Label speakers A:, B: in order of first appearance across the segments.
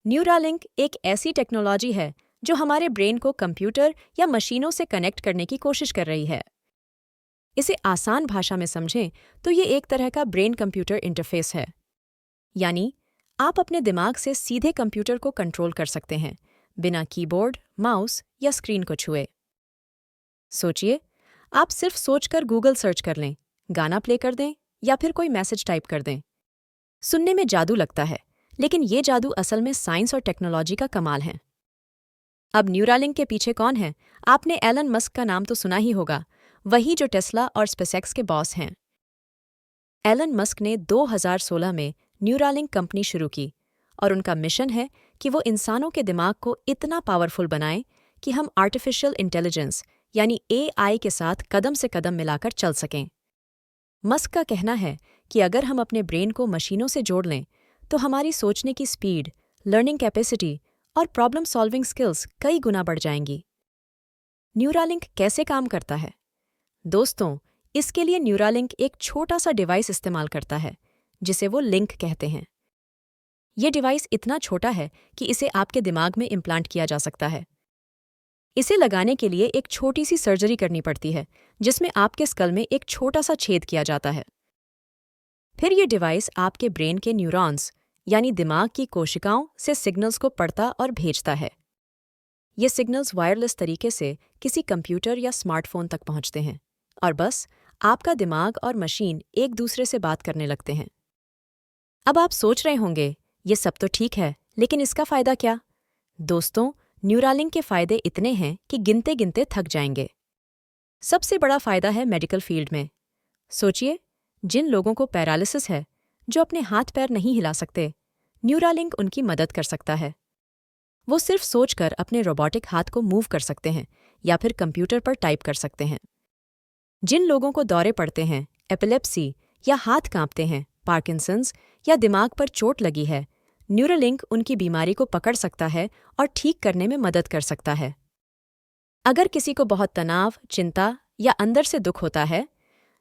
A: Neuralink एक ऐसी technology है जो हमारे ब्रेन को कंप्यूटर या मशीनों से कनेक्ट करने की कोशिश कर रही है। इसे आसान भाषा में समझें तो ये एक तरह का ब्रेन कंप्यूटर इंटरफेस है। यानी आप अपने दिमाग से सीधे कंप्यूटर को कंट्रोल कर सकते हैं, बिना कीबोर्ड, माउस या स्क्रीन को छुए। सोचिए, आप सिर्फ सोचकर गूगल सर्च कर लें, गाना प्ले कर दें या फिर कोई मैसेज टाइप कर दें। सुनने में जादू लगता है, लेकिन ये जादू असल में साइंस और टेक्नोलॉजी का कमाल है। अब न्यूरालिंक के पीछे कौन है? आपने एलन मस्क का नाम तो सुना ही होगा, वही जो टेस्ला और स्पेसएक्स के बॉस हैं। एलन मस्क ने 2016 में न्यूरालिंक कंपनी शुरू की और उनका मिशन है कि वो इंसानों के दिमाग को इतना पावरफुल बनाएं कि हम आर्टिफिशियल इंटेलिजेंस यानी एआई के साथ कदम से कदम मिलाकर चल सकें। मस्क का कहना है कि अगर हम अपने ब्रेन को मशीनों से जोड़ लें तो हमारी सोचने की स्पीड, लर्निंग कैपेसिटी और प्रॉब्लम सॉल्विंग स्किल्स कई गुना बढ़ जाएंगी। न्यूरालिंक कैसे काम करता है? दोस्तों, इसके लिए न्यूरालिंक एक छोटा सा डिवाइस इस्तेमाल करता है जिसे वो लिंक कहते हैं। ये डिवाइस इतना छोटा है कि इसे आपके दिमाग में इम्प्लांट किया जा सकता है। इसे लगाने के लिए एक छोटी सी सर्जरी करनी पड़ती है जिसमें आपके स्कल में एक छोटा सा छेद किया जाता है। फिर ये डिवाइस आपके ब्रेन के न्यूरॉन्स यानी दिमाग की कोशिकाओं से सिग्नल्स को पढ़ता और भेजता है। ये सिग्नल्स वायरलेस तरीके से किसी कंप्यूटर या स्मार्टफोन तक पहुंचते हैं और बस आपका दिमाग और मशीन एक दूसरे से बात करने लगते हैं। अब आप सोच रहे होंगे, ये सब तो ठीक है, लेकिन इसका फ़ायदा क्या? दोस्तों, न्यूरालिंक के फ़ायदे इतने हैं कि गिनते गिनते थक जाएंगे। सबसे बड़ा फ़ायदा है मेडिकल फील्ड में। सोचिए, जिन लोगों को पैरालिसिस है, जो अपने हाथ पैर नहीं हिला सकते, न्यूरालिंक उनकी मदद कर सकता है। वो सिर्फ सोचकर अपने रोबोटिक हाथ को मूव कर सकते हैं या फिर कंप्यूटर पर टाइप कर सकते हैं। जिन लोगों को दौरे पड़ते हैं, एपिलेप्सी या हाथ कांपते हैं, पार्किंसंस या दिमाग पर चोट लगी है, न्यूरालिंक उनकी बीमारी को पकड़ सकता है और ठीक करने में मदद कर सकता है। अगर किसी को बहुत तनाव, चिंता या अंदर से दुख होता है,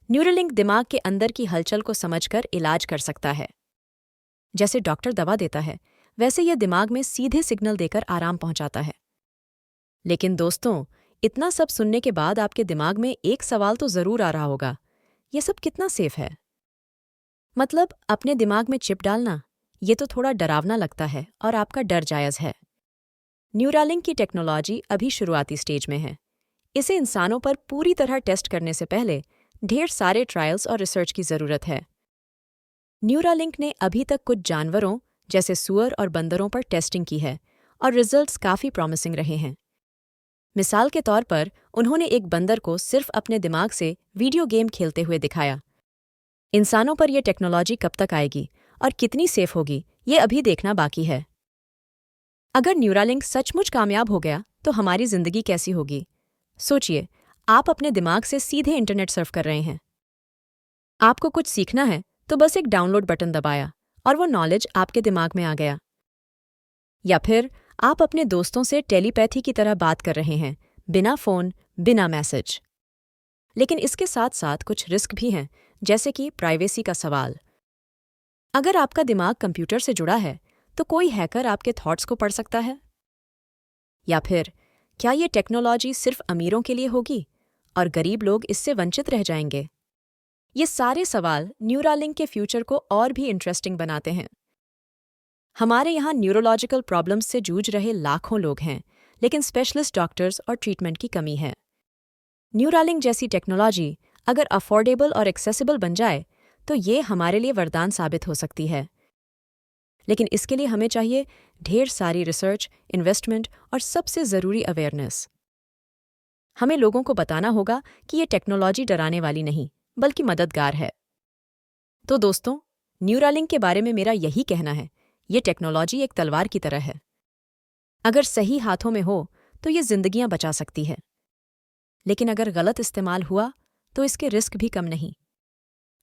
A: न्यूरालिंक दिमाग के अंदर की हलचल को समझकर इलाज कर सकता है। जैसे डॉक्टर दवा देता है, वैसे यह दिमाग में सीधे सिग्नल देकर आराम पहुंचाता है। लेकिन दोस्तों, इतना सब सुनने के बाद आपके दिमाग में एक सवाल तो जरूर आ रहा होगा, यह सब कितना सेफ है? मतलब अपने दिमाग में चिप डालना, ये तो थोड़ा डरावना लगता है और आपका डर जायज़ है। न्यूरालिंक की टेक्नोलॉजी अभी शुरुआती स्टेज में है। इसे इंसानों पर पूरी तरह टेस्ट करने से पहले ढेर सारे ट्रायल्स और रिसर्च की ज़रूरत है। न्यूरालिंक ने अभी तक कुछ जानवरों जैसे सूअर और बंदरों पर टेस्टिंग की है और रिजल्ट्स काफ़ी प्रॉमिसिंग रहे हैं। मिसाल के तौर पर उन्होंने एक बंदर को सिर्फ अपने दिमाग से वीडियो गेम खेलते हुए दिखाया। इंसानों पर यह टेक्नोलॉजी कब तक आएगी और कितनी सेफ होगी, ये अभी देखना बाकी है। अगर न्यूरालिंक सचमुच कामयाब हो गया तो हमारी जिंदगी कैसी होगी? सोचिए, आप अपने दिमाग से सीधे इंटरनेट सर्फ कर रहे हैं। आपको कुछ सीखना है तो बस एक डाउनलोड बटन दबाया और वो नॉलेज आपके दिमाग में आ गया। या फिर आप अपने दोस्तों से टेलीपैथी की तरह बात कर रहे हैं, बिना फ़ोन, बिना मैसेज। लेकिन इसके साथ साथ कुछ रिस्क भी हैं, जैसे कि प्राइवेसी का सवाल। अगर आपका दिमाग कंप्यूटर से जुड़ा है तो कोई हैकर आपके थॉट्स को पढ़ सकता है? या फिर क्या ये टेक्नोलॉजी सिर्फ अमीरों के लिए होगी और गरीब लोग इससे वंचित रह जाएंगे? ये सारे सवाल न्यूरालिंक के फ्यूचर को और भी इंटरेस्टिंग बनाते हैं। हमारे यहाँ न्यूरोलॉजिकल प्रॉब्लम्स से जूझ रहे लाखों लोग हैं, लेकिन स्पेशलिस्ट डॉक्टर्स और ट्रीटमेंट की कमी है। न्यूरालिंक जैसी टेक्नोलॉजी अगर अफोर्डेबल और एक्सेसिबल बन जाए तो ये हमारे लिए वरदान साबित हो सकती है। लेकिन इसके लिए हमें चाहिए ढेर सारी रिसर्च, इन्वेस्टमेंट और सबसे ज़रूरी अवेयरनेस। हमें लोगों को बताना होगा कि ये टेक्नोलॉजी डराने वाली नहीं, बल्कि मददगार है। तो दोस्तों, न्यूरालिंक के बारे में मेरा यही कहना है, ये टेक्नोलॉजी एक तलवार की तरह है। अगर सही हाथों में हो तो ये जिंदगियां बचा सकती है, लेकिन अगर गलत इस्तेमाल हुआ तो इसके रिस्क भी कम नहीं।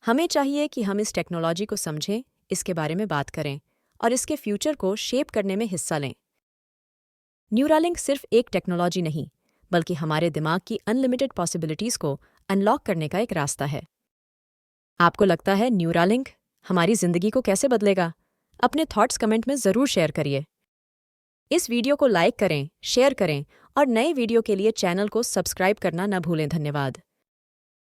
A: हमें चाहिए कि हम इस टेक्नोलॉजी को समझें, इसके बारे में बात करें और इसके फ्यूचर को शेप करने में हिस्सा लें। न्यूरालिंक सिर्फ एक टेक्नोलॉजी नहीं, बल्कि हमारे दिमाग की अनलिमिटेड पॉसिबिलिटीज़ को अनलॉक करने का एक रास्ता है। आपको लगता है न्यूरालिंक हमारी ज़िंदगी को कैसे बदलेगा? अपने थॉट्स कमेंट में ज़रूर शेयर करिए। इस वीडियो को लाइक करें, शेयर करें और नए वीडियो के लिए चैनल को सब्सक्राइब करना न भूलें। धन्यवाद।